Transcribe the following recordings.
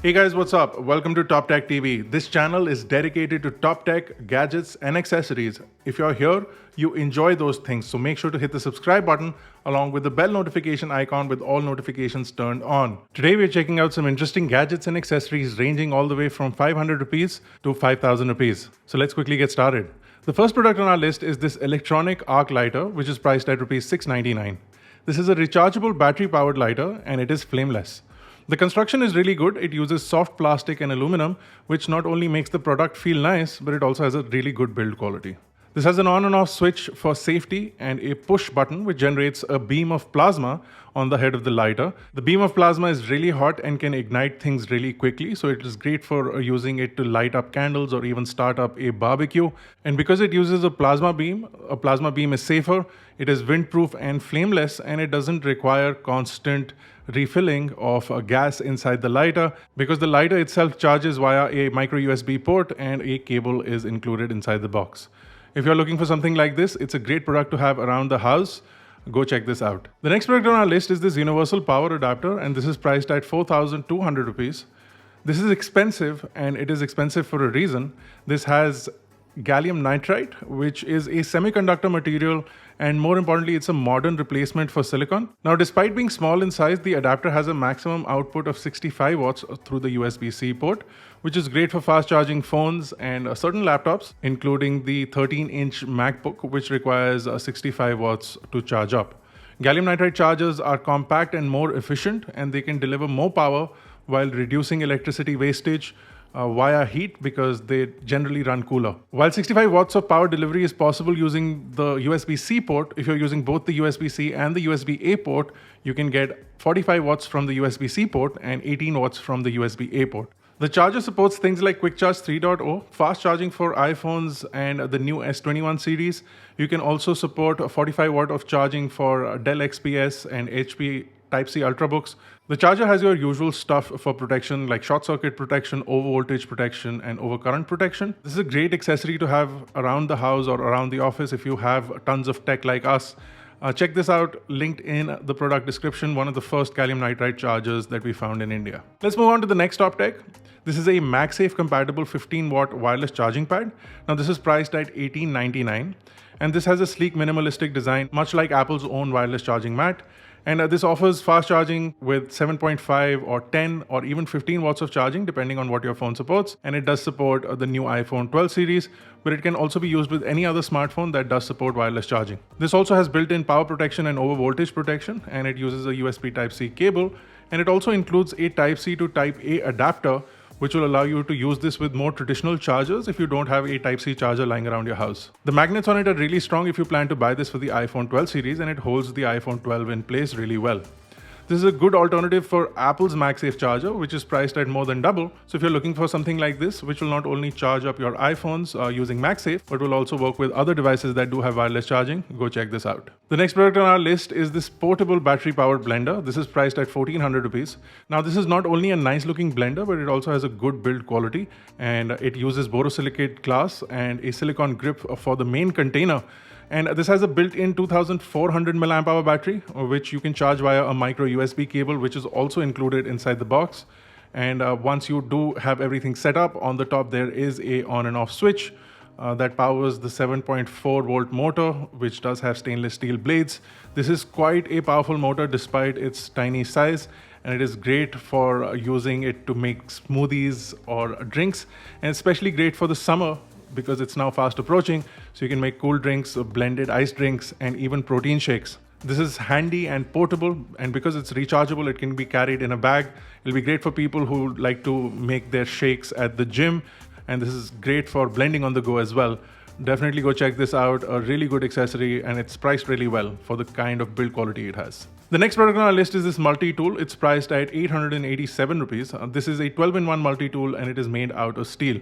Hey guys, what's up? Welcome to Top Tech TV. This channel is dedicated to top tech, gadgets, and accessories. If you're here, you enjoy those things, so make sure to hit the subscribe button along with the bell notification icon with all notifications turned on. Today we're checking out some interesting gadgets and accessories ranging all the way from 500 rupees to 5000 rupees. So let's quickly get started. The first product on our list is this electronic arc lighter, which is priced at rupees 699. This is a rechargeable battery powered lighter and it is flameless. The construction is really good. It uses soft plastic and aluminum, which not only makes the product feel nice, but it also has a really good build quality. This has an on and off switch for safety and a push button which generates a beam of plasma on the head of the lighter. The beam of plasma is really hot and can ignite things really quickly, so it is great for using it to light up candles or even start up a barbecue. And because it uses a plasma beam is safer, it is windproof and flameless, and it doesn't require constant refilling of gas inside the lighter because the lighter itself charges via a micro USB port and a cable is included inside the box. If you're looking for something like this, it's a great product to have around the house. Go check this out. The next product on our list is this universal power adapter, and this is priced at 4,200 rupees. This is expensive, and it is expensive for a reason. This has gallium nitride, which is a semiconductor material, and more importantly, it's a modern replacement for silicon. Now, despite being small in size, the adapter has a maximum output of 65 watts through the USB-C port, which is great for fast charging phones and certain laptops, including the 13-inch MacBook, which requires 65 watts to charge up. Gallium nitride chargers are compact and more efficient, and they can deliver more power while reducing electricity wastage via heat because they generally run cooler. While 65 watts of power delivery is possible using the USB-C port, if you're using both the USB-C and the USB-A port, you can get 45 watts from the USB-C port and 18 watts from the USB-A port. The charger supports things like Quick Charge 3.0, fast charging for iPhones and the new S21 series. You can also support 45 watt of charging for Dell XPS and HP Type-C Ultrabooks. The charger has your usual stuff for protection like short circuit protection, over voltage protection, and over current protection. This is a great accessory to have around the house or around the office if you have tons of tech like us. Check this out, linked in the product description, one of the first gallium nitride chargers that we found in India. Let's move on to the next top tech. This is a MagSafe compatible 15 watt wireless charging pad. Now this is priced at $18.99, and this has a sleek minimalistic design, much like Apple's own wireless charging mat. And this offers fast charging with 7.5 or 10 or even 15 watts of charging depending on what your phone supports. And it does support the new iPhone 12 series, but it can also be used with any other smartphone that does support wireless charging. This also has built-in power protection and over voltage protection, and it uses a USB Type-C cable. And it also includes a Type-C to Type-A adapter, which will allow you to use this with more traditional chargers if you don't have a Type-C charger lying around your house. The magnets on it are really strong if you plan to buy this for the iPhone 12 series, and it holds the iPhone 12 in place really well. This is a good alternative for Apple's MagSafe charger, which is priced at more than double. So if you're looking for something like this, which will not only charge up your iPhones using MagSafe, but will also work with other devices that do have wireless charging, go check this out. The next product on our list is this portable battery-powered blender. This is priced at 1,400 rupees. Now this is not only a nice-looking blender, but it also has a good build quality, and it uses borosilicate glass and a silicone grip for the main container. And this has a built-in 2400 mAh battery, which you can charge via a micro USB cable, which is also included inside the box. And once you do have everything set up, on the top there is a on and off switch that powers the 7.4 volt motor, which does have stainless steel blades. This is quite a powerful motor despite its tiny size, and it is great for using it to make smoothies or drinks, and especially great for the summer because it's now fast approaching, so you can make cool drinks, blended iced drinks, and even protein shakes. This is handy and portable, and because it's rechargeable, it can be carried in a bag. It'll be great for people who like to make their shakes at the gym, and this is great for blending on the go as well. Definitely go check this out, a really good accessory, and it's priced really well for the kind of build quality it has. The next product on our list is this multi-tool. It's priced at 887 rupees. This is a 12-in-1 multi-tool, and it is made out of steel.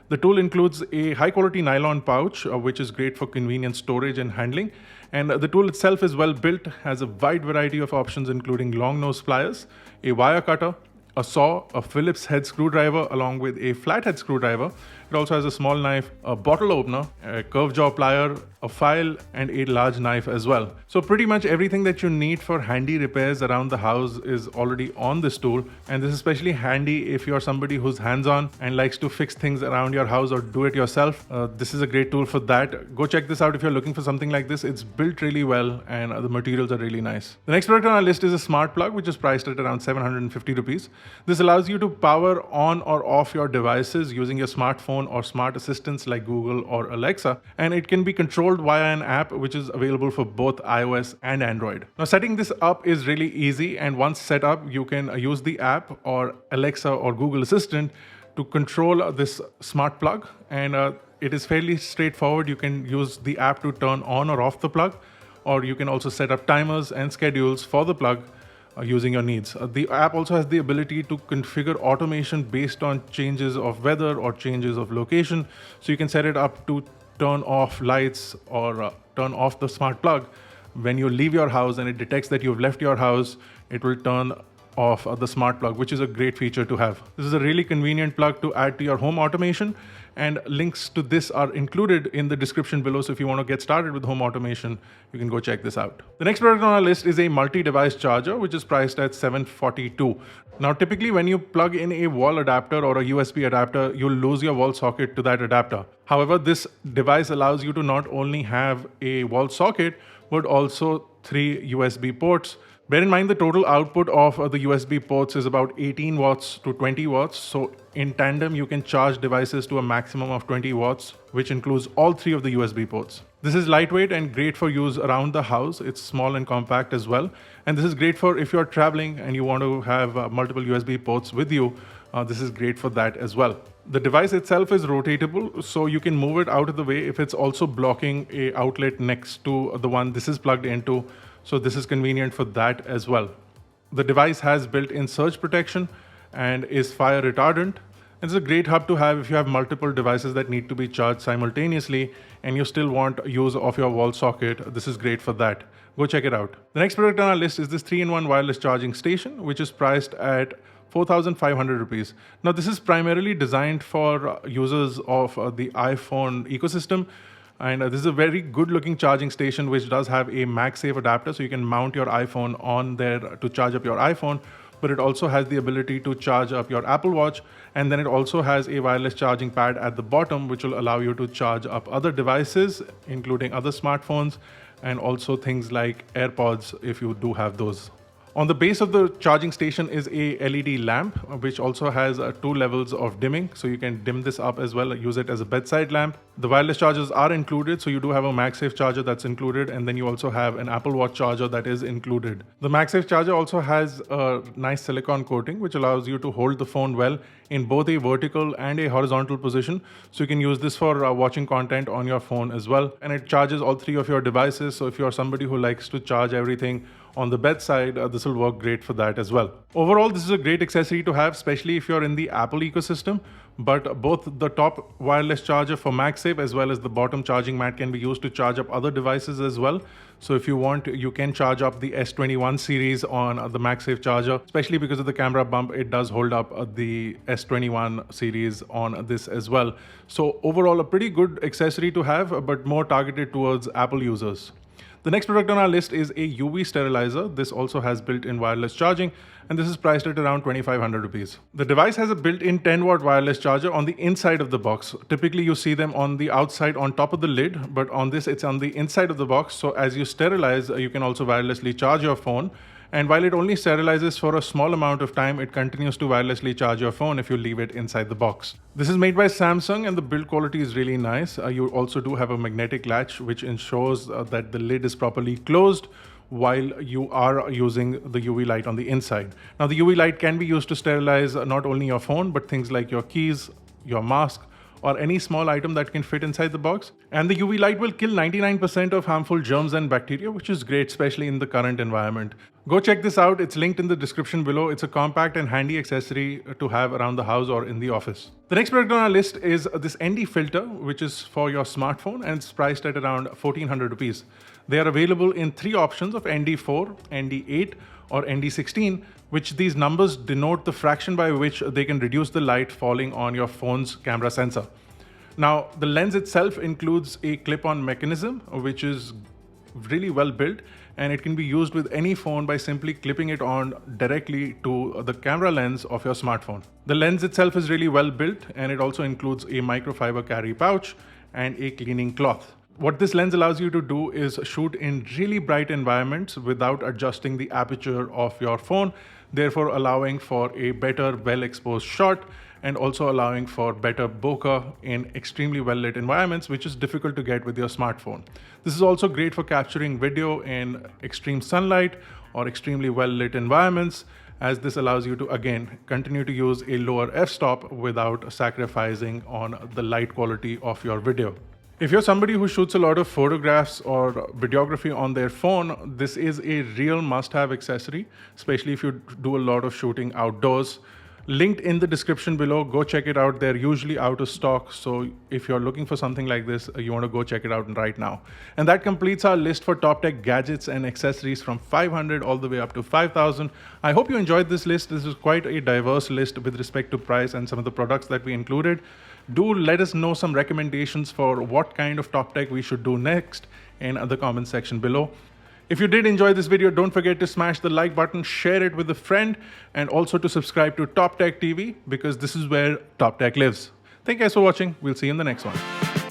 The tool includes a high-quality nylon pouch, which is great for convenient storage and handling. And the tool itself is well built, has a wide variety of options including long nose pliers, a wire cutter, a saw, a Phillips head screwdriver along with a flathead screwdriver. It also has a small knife, a bottle opener, a curved jaw plier, a file, and a large knife as well. So pretty much everything that you need for handy repairs around the house is already on this tool, and this is especially handy if you're somebody who's hands-on and likes to fix things around your house or do it yourself. This is a great tool for that. Go check this out if you're looking for something like this. It's built really well and the materials are really nice. The next product on our list is a smart plug, which is priced at around 750 rupees. This allows you to power on or off your devices using your smartphone or smart assistants like Google or Alexa, and it can be controlled via an app which is available for both iOS and Android. Now, setting this up is really easy, and once set up, you can use the app or Alexa or Google Assistant to control this smart plug, and it is fairly straightforward. You can use the app to turn on or off the plug, or you can also set up timers and schedules for the plug using your needs. The app also has the ability to configure automation based on changes of weather or changes of location. So you can set it up to turn off lights or turn off the smart plug when you leave your house, and it detects that you've left your house. It will turn off the smart plug, which is a great feature to have. This is a really convenient plug to add to your home automation, and links to this are included in the description below. So if you want to get started with home automation, you can go check this out. The next product on our list is a multi-device charger, which is priced at 742. Now, typically when you plug in a wall adapter or a USB adapter, you'll lose your wall socket to that adapter. However, this device allows you to not only have a wall socket, but also 3 USB ports. Bear in mind the total output of the USB ports is about 18 watts to 20 watts. So in tandem, you can charge devices to a maximum of 20 watts, which includes all 3 of the USB ports. This is lightweight and great for use around the house. It's small and compact as well. And this is great for if you're traveling and you want to have multiple USB ports with you. This is great for that as well. The device itself is rotatable, so you can move it out of the way if it's also blocking a outlet next to the one this is plugged into. So this is convenient for that as well. The device has built-in surge protection and is fire retardant. It's a great hub to have if you have multiple devices that need to be charged simultaneously and you still want use of your wall socket. This is great for that. Go check it out. The next product on our list is this 3-in-1 wireless charging station, which is priced at 4,500 rupees. Now, this is primarily designed for users of the iPhone ecosystem. And this is a very good looking charging station which does have a MagSafe adapter, so you can mount your iPhone on there to charge up your iPhone, but it also has the ability to charge up your Apple Watch, and then it also has a wireless charging pad at the bottom which will allow you to charge up other devices, including other smartphones and also things like AirPods if you do have those. On the base of the charging station is a LED lamp, which also has 2 levels of dimming. So you can dim this up as well, use it as a bedside lamp. The wireless chargers are included. So you do have a MagSafe charger that's included. And then you also have an Apple Watch charger that is included. The MagSafe charger also has a nice silicone coating, which allows you to hold the phone well in both a vertical and a horizontal position. So you can use this for watching content on your phone as well. And it charges all 3 of your devices. So if you're somebody who likes to charge everything on the bedside, this will work great for that as well. Overall, this is a great accessory to have, especially if you're in the Apple ecosystem. But both the top wireless charger for MagSafe as well as the bottom charging mat can be used to charge up other devices as well. So if you want, you can charge up the S21 series on the MagSafe charger, especially because of the camera bump. It does hold up the S21 series on this as well. So overall, a pretty good accessory to have, but more targeted towards Apple users. The next product on our list is a UV sterilizer. This also has built-in wireless charging, and this is priced at around 2,500 rupees. The device has a built-in 10-watt wireless charger on the inside of the box. Typically, you see them on the outside on top of the lid, but on this, it's on the inside of the box. So as you sterilize, you can also wirelessly charge your phone. And while it only sterilizes for a small amount of time, it continues to wirelessly charge your phone if you leave it inside the box. This is made by Samsung and the build quality is really nice. You also do have a magnetic latch which ensures that the lid is properly closed while you are using the UV light on the inside. Now, the UV light can be used to sterilize not only your phone, but things like your keys, your mask, or any small item that can fit inside the box. And the UV light will kill 99% of harmful germs and bacteria, which is great, especially in the current environment. Go check this out. It's linked in the description below. It's a compact and handy accessory to have around the house or in the office. The next product on our list is this ND filter, which is for your smartphone, and it's priced at around 1,400 rupees. They are available in 3 options of ND4, ND8, or ND16, which these numbers denote the fraction by which they can reduce the light falling on your phone's camera sensor. Now, the lens itself includes a clip-on mechanism, which is really well built, and it can be used with any phone by simply clipping it on directly to the camera lens of your smartphone. The lens itself is really well built, and it also includes a microfiber carry pouch and a cleaning cloth. What this lens allows you to do is shoot in really bright environments without adjusting the aperture of your phone, therefore allowing for a better, well-exposed shot and also allowing for better bokeh in extremely well-lit environments, which is difficult to get with your smartphone. This is also great for capturing video in extreme sunlight or extremely well-lit environments, as this allows you to, again, continue to use a lower f-stop without sacrificing on the light quality of your video. If you're somebody who shoots a lot of photographs or videography on their phone, this is a real must-have accessory, especially if you do a lot of shooting outdoors. Linked in the description below, go check it out. They're usually out of stock, so if you're looking for something like this, you want to go check it out right now. And that completes our list for top tech gadgets and accessories from 500 all the way up to 5,000. I hope you enjoyed this list. This is quite a diverse list with respect to price and some of the products that we included. Do let us know some recommendations for what kind of top tech we should do next in the comment section below. If you did enjoy this video, don't forget to smash the like button, share it with a friend, and also to subscribe to Top Tech TV, because this is where Top Tech lives. Thank you guys for watching. We'll see you in the next one.